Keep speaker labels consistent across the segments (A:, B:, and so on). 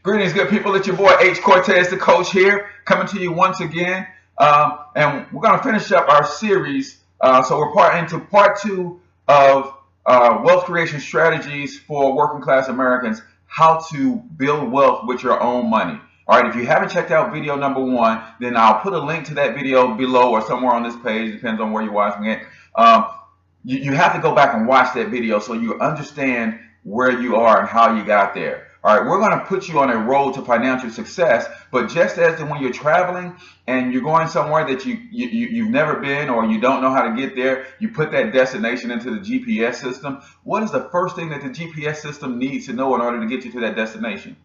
A: Greetings, good people. It's your boy H. Cortez, the coach here, coming to you once again. And we're going to finish up our series. So we're into part two of wealth creation strategies for working class Americans, how to build wealth with your own money. All right, if you haven't checked out video number one, then I'll put a link to that video below or somewhere on this page, depends on where you're watching it. You have to go back and watch that video so you understand where you are and how you got there. All right, we're going to put you on a road to financial success, but just as when you're traveling and you're going somewhere that you've never been or you don't know how to get there, you put that destination into the GPS system. What is the first thing that the GPS system needs to know in order to get you to that destination?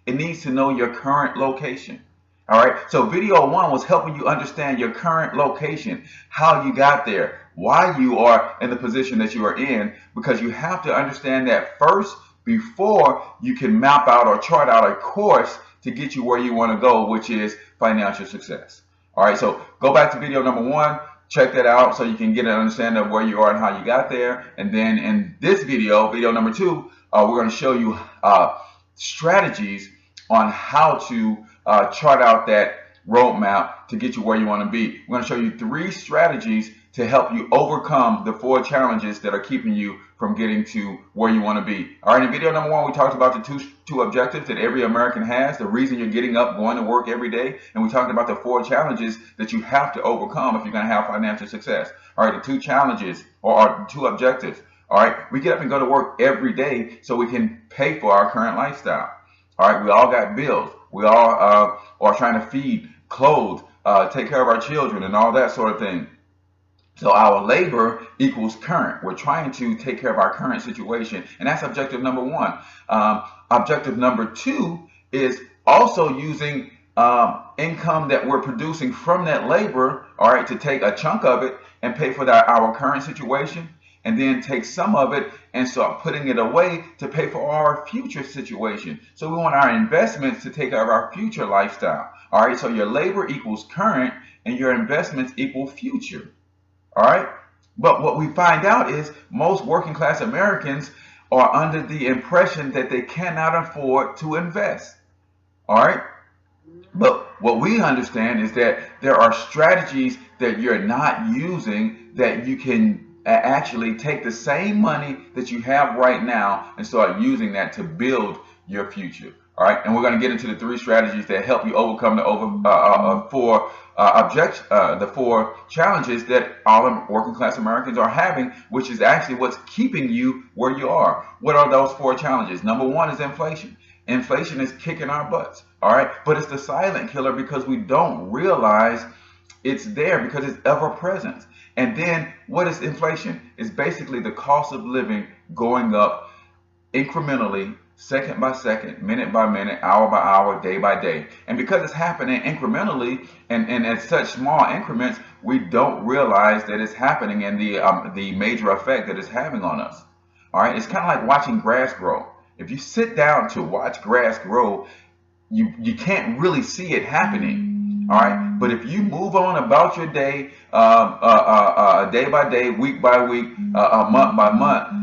A: It needs to know your current location. All right, so video one was helping you understand your current location, how you got there, why you are in the position that you are in, because you have to understand that first before you can map out or chart out a course to get you where you want to go, which is financial success. All right, so go back to video number one, check that out so you can get an understanding of where you are and how you got there. And then in this video, video number two, we're going to show you strategies on how to chart out that roadmap to get you where you want to be. We're going to show you 3 strategies to help you overcome the 4 challenges that are keeping you from getting to where you want to be. All right, in video number one, we talked about the two objectives that every American has, the reason you're getting up, going to work every day, and we talked about the 4 challenges that you have to overcome if you're going to have financial success. All right, the 2 challenges or 2 objectives. All right, we get up and go to work every day so we can pay for our current lifestyle. All right, we all got bills. We all are trying to feed, clothe, take care of our children and all that sort of thing. So our labor equals current. We're trying to take care of our current situation, and that's objective number one. Objective number 2 is also using income that we're producing from that labor, all right, to take a chunk of it and pay for our current situation, and then take some of it and start putting it away to pay for our future situation. So we want our investments to take care of our future lifestyle. All right, so your labor equals current and your investments equal future. All right, but what we find out is most working class Americans are under the impression that they cannot afford to invest. All right, but what we understand is that there are strategies that you're not using that you can actually take the same money that you have right now and start using that to build your future. All right, and we're going to get into the 3 strategies that help you overcome the 4 challenges that all working class Americans are having, which is actually what's keeping you where you are. What are those 4 challenges? Number 1 is inflation. Inflation is kicking our butts. All right, but it's the silent killer because we don't realize it's there because it's ever present. And then what is inflation? It's basically the cost of living going up incrementally, second by second, minute by minute, hour by hour, day by day. And because it's happening incrementally and at such small increments, we don't realize that it's happening and the major effect that it's having on us. All right, it's kind of like watching grass grow. If you sit down to watch grass grow, you can't really see it happening. All right, but if you move on about your day, day by day, week by week, month by month,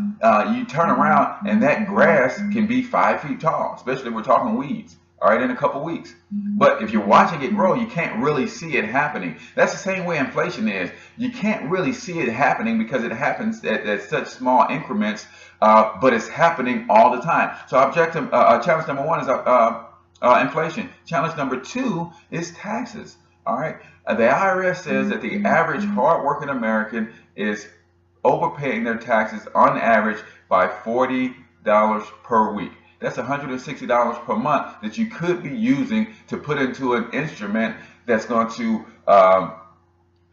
A: you turn around and that grass can be 5 feet tall, especially if we're talking weeds, all right, in a couple weeks. But if you're watching it grow, you can't really see it happening. That's the same way inflation is. You can't really see it happening because it happens at such small increments, but it's happening all the time. So challenge number 1 is inflation. Challenge number 2 is taxes. All right, the IRS says that the average hardworking American is overpaying their taxes on average by $40 per week. That's $160 per month that you could be using to put into an instrument that's going to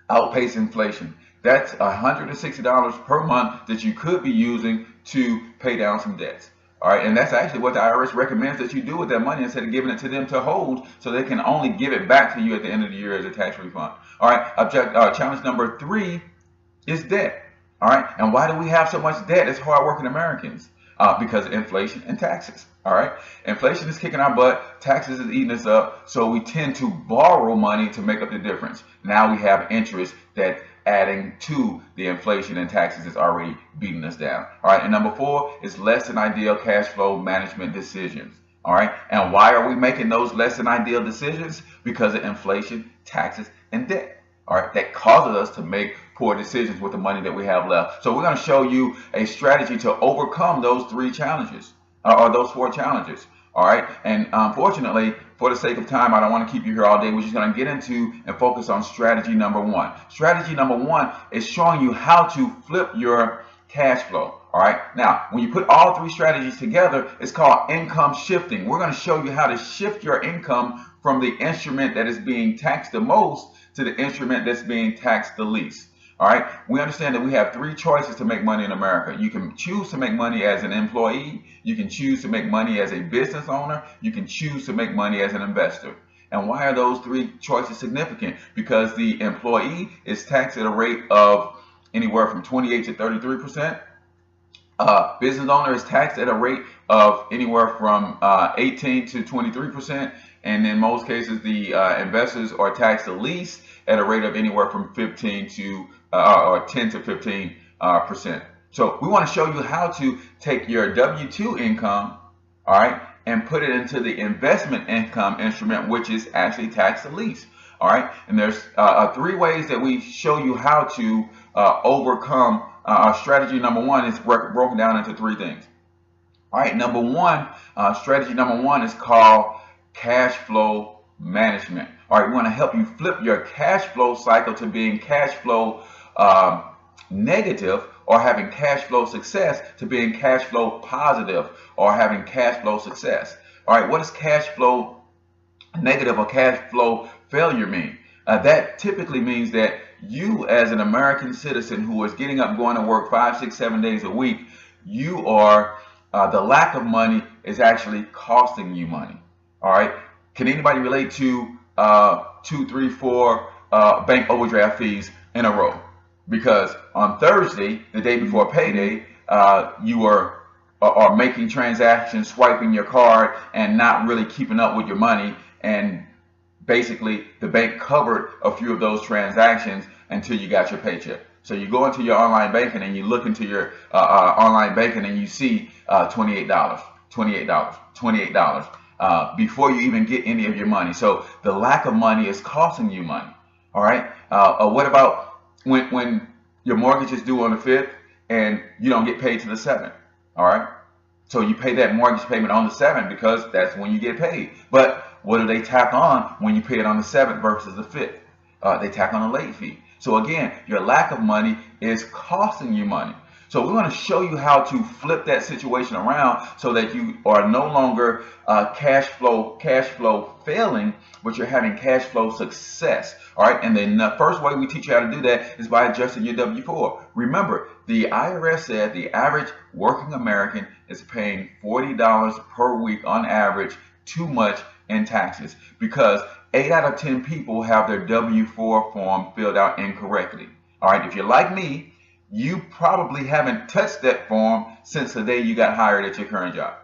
A: outpace inflation. That's $160 per month that you could be using to pay down some debts. All right, and that's actually what the IRS recommends that you do with that money instead of giving it to them to hold, so they can only give it back to you at the end of the year as a tax refund. All right, challenge number 3 is debt. All right, and why do we have so much debt as hardworking Americans? Because of inflation and taxes. All right, inflation is kicking our butt, taxes is eating us up, so we tend to borrow money to make up the difference. Now we have interest that adding to the inflation and taxes is already beating us down. All right, and number 4 is less than ideal cash flow management decisions. All right. And why are we making those less than ideal decisions? Because of inflation, taxes, and debt. All right. That causes us to make poor decisions with the money that we have left. So we're going to show you a strategy to overcome those three challenges or those four challenges. All right. And unfortunately, for the sake of time, I don't want to keep you here all day. We're just going to get into and focus on strategy number one. Strategy number one is showing you how to flip your cash flow. All right. Now, when you put all three strategies together, it's called income shifting. We're going to show you how to shift your income from the instrument that is being taxed the most to the instrument that's being taxed the least. All right. We understand that we have three choices to make money in America. You can choose to make money as an employee. You can choose to make money as a business owner. You can choose to make money as an investor. And why are those three choices significant? Because the employee is taxed at a rate of anywhere from 28 to 33%. Business owner is taxed at a rate of anywhere from 18 to 23%. And in most cases, the investors are taxed the least at a rate of anywhere from 15 to or 10 to 15%. So we want to show you how to take your W-2 income, all right, and put it into the investment income instrument, which is actually taxed the least. All right, and there's three ways that we show you how to overcome. Strategy number one is broken down into three things. All right, strategy number one is called cash flow management. All right, we want to help you flip your cash flow cycle to being cash flow negative, or having cash flow success to being cash flow positive, or having cash flow success. All right, what does cash flow negative or cash flow failure mean? That typically means that you, as an American citizen who is getting up, going to work 5, 6, 7 days a week, you are the lack of money is actually costing you money. All right. Can anybody relate to 2, 3, 4 bank overdraft fees in a row? Because on Thursday, the day before payday, you are making transactions, swiping your card, and not really keeping up with your money, and basically the bank covered a few of those transactions until you got your paycheck. So you go into your online banking and you look into your online banking and you see $28, $28, $28 before you even get any of your money. So the lack of money is costing you money. All right. What about when your mortgage is due on the 5th and you don't get paid to the 7th? All right. So you pay that mortgage payment on the 7th because that's when you get paid. But what do they tack on when you pay it on the 7th versus the 5th? They tack on a late fee. So again, your lack of money is costing you money. So we want to show you how to flip that situation around so that you are no longer cash flow failing, but you're having cash flow success. All right. And then the first way we teach you how to do that is by adjusting your W-4. Remember, the IRS said the average working American is paying $40 per week on average too much in taxes, because 8 out of 10 people have their W-4 form filled out incorrectly. All right. If you're like me, you probably haven't touched that form since the day you got hired at your current job.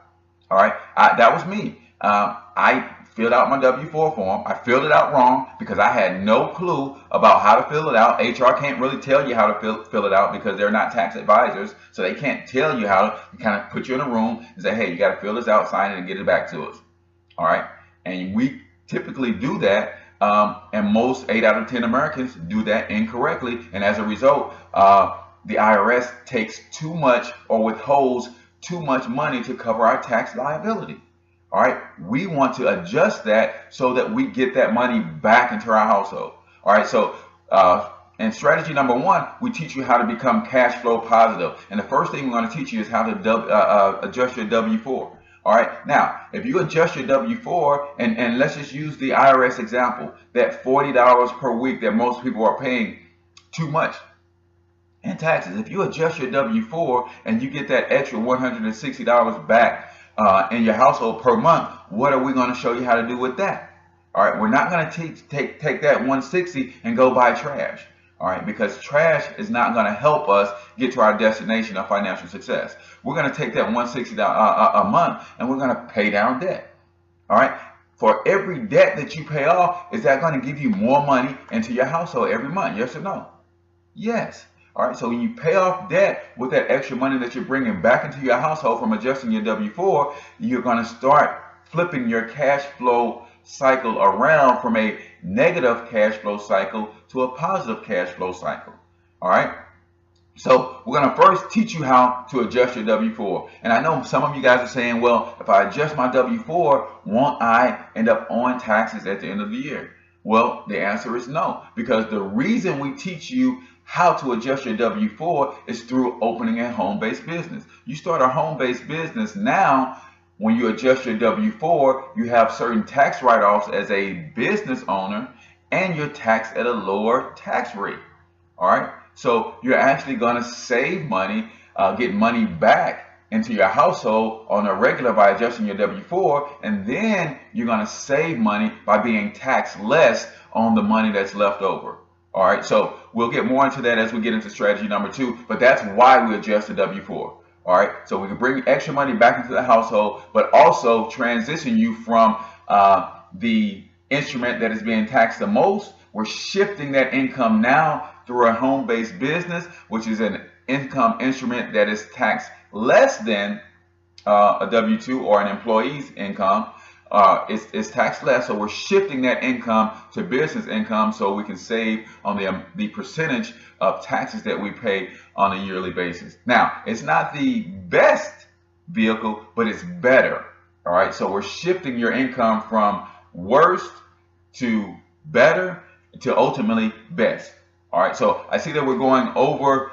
A: All right. That was me. I filled out my W-4 form. I filled it out wrong because I had no clue about how to fill it out. HR can't really tell you how to fill it out because they're not tax advisors. So they can't tell you how to kind of put you in a room and say, hey, you got to fill this out, sign it, and get it back to us. All right. And we typically do that. And most 8 out of 10 Americans do that incorrectly. And as a result, the IRS takes too much or withholds too much money to cover our tax liability. All right. We want to adjust that so that we get that money back into our household. All right. So, in strategy number one, we teach you how to become cash flow positive. And the first thing we're going to teach you is how to adjust your W-4. All right. Now, if you adjust your W-4, and let's just use the IRS example, that $40 per week that most people are paying too much in taxes. If you adjust your W-4 and you get that extra $160 back in your household per month, what are we going to show you how to do with that? All right. We're not going to take that 160 and go buy trash. All right, because trash is not going to help us get to our destination of financial success. We're going to take that $160 a month and we're going to pay down debt. All right. For every debt that you pay off, is that going to give you more money into your household every month? Yes or no? Yes. All right. So when you pay off debt with that extra money that you're bringing back into your household from adjusting your W-4, you're going to start flipping your cash flow cycle around from a negative cash flow cycle to a positive cash flow cycle. All right. So we're going to first teach you how to adjust your W-4. And I know some of you guys are saying, well, if I adjust my W-4, won't I end up owing taxes at the end of the year? Well, the answer is no, because the reason we teach you how to adjust your W-4 is through opening a home-based business. You start a home-based business now. When you adjust your W-4, you have certain tax write-offs as a business owner, and you're taxed at a lower tax rate. All right. So you're actually going to save money, get money back into your household on a regular by adjusting your W-4, and then you're going to save money by being taxed less on the money that's left over. All right, so we'll get more into that as we get into strategy number 2, but that's why we adjust the W-4. All right, so we can bring extra money back into the household, but also transition you from the instrument that is being taxed the most. We're shifting that income now through a home-based business, which is an income instrument that is taxed less than a W-2 or an employee's income. It's taxed less, so we're shifting that income to business income so we can save on the percentage of taxes that we pay on a yearly basis. Now, it's not the best vehicle, but it's better. All right, so we're shifting your income from worst to better to ultimately best. All right, so I see that we're going over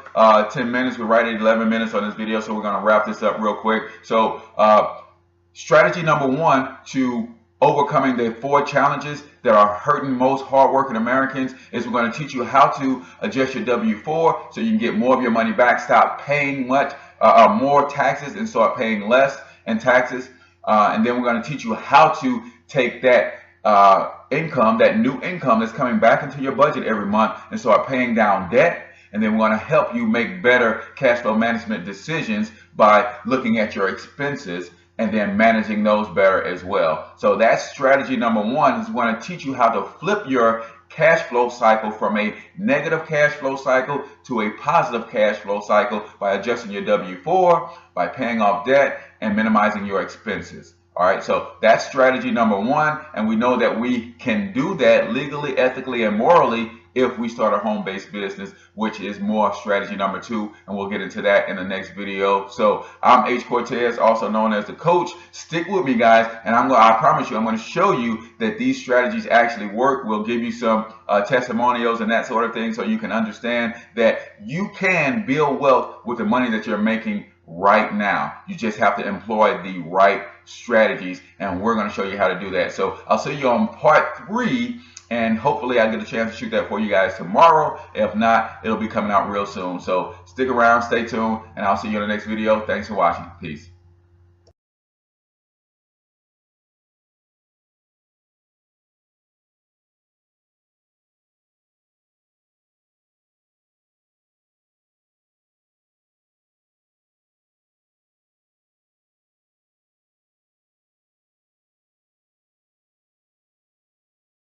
A: 10 minutes. We're right at 11 minutes on this video, so we're going to wrap this up real quick. So strategy number 1 to overcoming the 4 challenges that are hurting most hardworking Americans is we're going to teach you how to adjust your W-4 so you can get more of your money back, stop paying more taxes and start paying less in taxes. And then we're going to teach you how to take that income, that new income that's coming back into your budget every month, and start paying down debt. And then we're going to help you make better cash flow management decisions by looking at your expenses and then managing those better as well. So that's strategy number 1, is we're going to teach you how to flip your cash flow cycle from a negative cash flow cycle to a positive cash flow cycle by adjusting your W-4, by paying off debt, and minimizing your expenses. All right, so that's strategy number 1, and we know that we can do that legally, ethically, and morally if we start a home-based business, which is more strategy number 2, and we'll get into that in the next video. So I'm H. Cortez, also known as the coach. Stick with me, guys, and I promise you, I'm going to show you that these strategies actually work. We'll give you some testimonials and that sort of thing so you can understand that you can build wealth with the money that you're making right now. You just have to employ the right strategies, and we're going to show you how to do that. So I'll see you on part 3, and hopefully I get a chance to shoot that for you guys tomorrow. If not, it'll be coming out real soon. So stick around, stay tuned, and I'll see you in the next video. Thanks for watching. Peace.